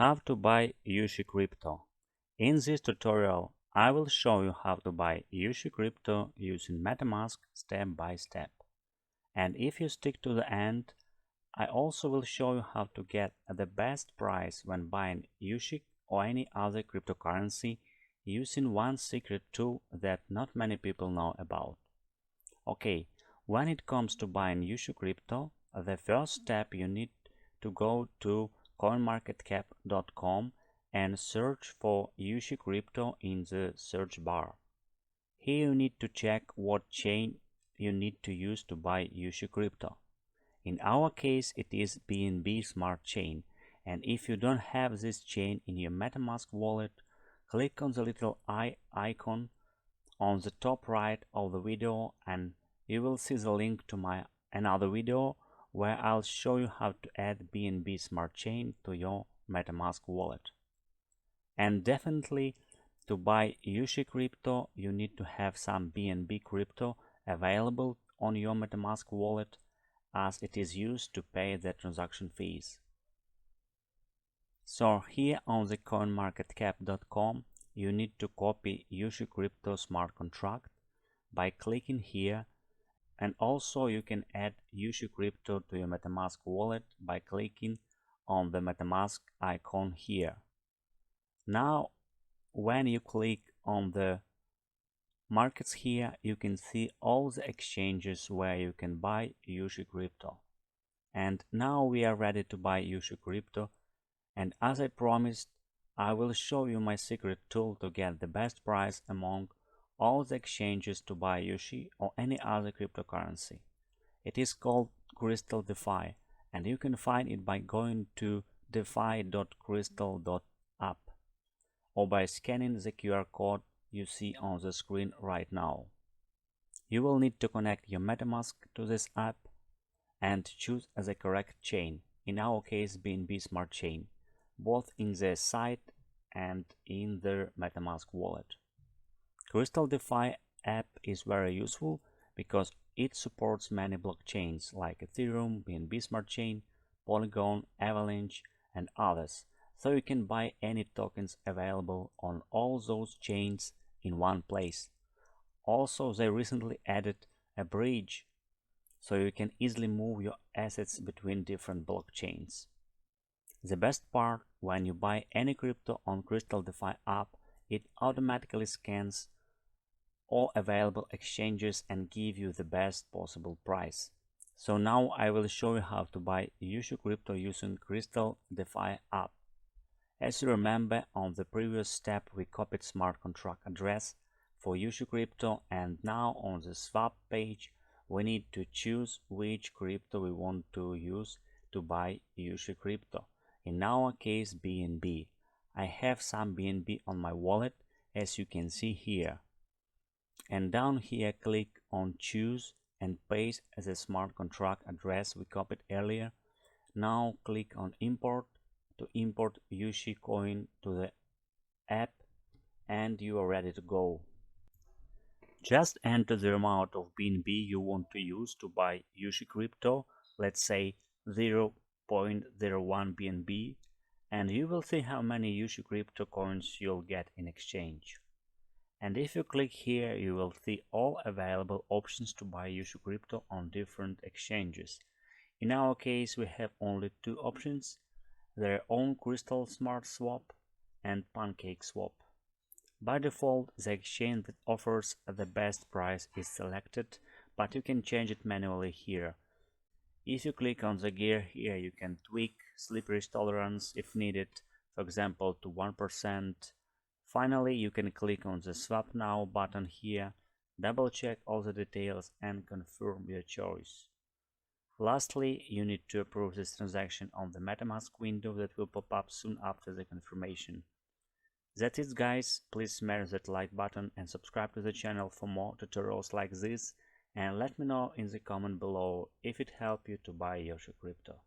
How to buy Yooshi crypto. In this tutorial, I will show you how to buy Yooshi crypto using MetaMask step by step. And if you stick to the end, I also will show you how to get the best price when buying Yooshi or any other cryptocurrency using one secret tool that not many people know about. Okay, when it comes to buying Yooshi crypto, the first step you need to go to coinmarketcap.com and search for Yooshi crypto in the search bar. Here you need to check what chain you need to use to buy Yooshi crypto. In our case it is BNB Smart Chain, and if you don't have this chain in your MetaMask wallet, click on the little eye icon on the top right of the video and you will see the link to my another video where I'll show you how to add BNB Smart Chain to your MetaMask wallet. And definitely to buy Yooshi crypto you need to have some BNB crypto available on your MetaMask wallet, as it is used to pay the transaction fees. So here on the coinmarketcap.com you need to copy Yooshi crypto smart contract by clicking here, and also you can add Yooshi crypto to your MetaMask wallet by clicking on the MetaMask icon here. Now when you click on the markets here, you can see all the exchanges where you can buy Yooshi crypto. And now we are ready to buy Yooshi crypto, and as I promised, I will show you my secret tool to get the best price among all the exchanges to buy Yooshi or any other cryptocurrency. It is called Crystal DeFi, and you can find it by going to defi.crystal.app or by scanning the QR code you see on the screen right now. You will need to connect your MetaMask to this app and choose the correct chain, in our case BNB Smart Chain, both in the site and in the MetaMask wallet. Crystal DeFi app is very useful because it supports many blockchains like Ethereum, BNB Smart Chain, Polygon, Avalanche, and others, so you can buy any tokens available on all those chains in one place. Also, they recently added a bridge so you can easily move your assets between different blockchains. The best part, when you buy any crypto on Crystal DeFi app, it automatically scans all available exchanges and give you the best possible price. So now I will show you how to buy Yooshi crypto using Crystal DeFi app. As you remember, on the previous step we copied smart contract address for Yooshi crypto, and now on the swap page we need to choose which crypto we want to use to buy Yooshi crypto. In our case BNB. I have some BNB on my wallet, as you can see here. And down here click on choose and paste as a smart contract address we copied earlier. Now click on import to import Yooshi coin to the app, and you are ready to go. Just enter the amount of BNB you want to use to buy Yooshi crypto, let's say 0.01 BNB, and you will see how many Yooshi crypto coins you'll get in exchange. And if you click here, you will see all available options to buy Yooshi crypto on different exchanges. In our case, we have only two options: their own Crystal Smart Swap and Pancake Swap. By default, the exchange that offers the best price is selected, but you can change it manually here. If you click on the gear here, you can tweak slippage tolerance if needed, for example to 1%. Finally, you can click on the Swap Now button here, double check all the details and confirm your choice. Lastly, you need to approve this transaction on the MetaMask window that will pop up soon after the confirmation. That's it guys, please smash that like button and subscribe to the channel for more tutorials like this, and let me know in the comment below if it helped you to buy Yooshi crypto.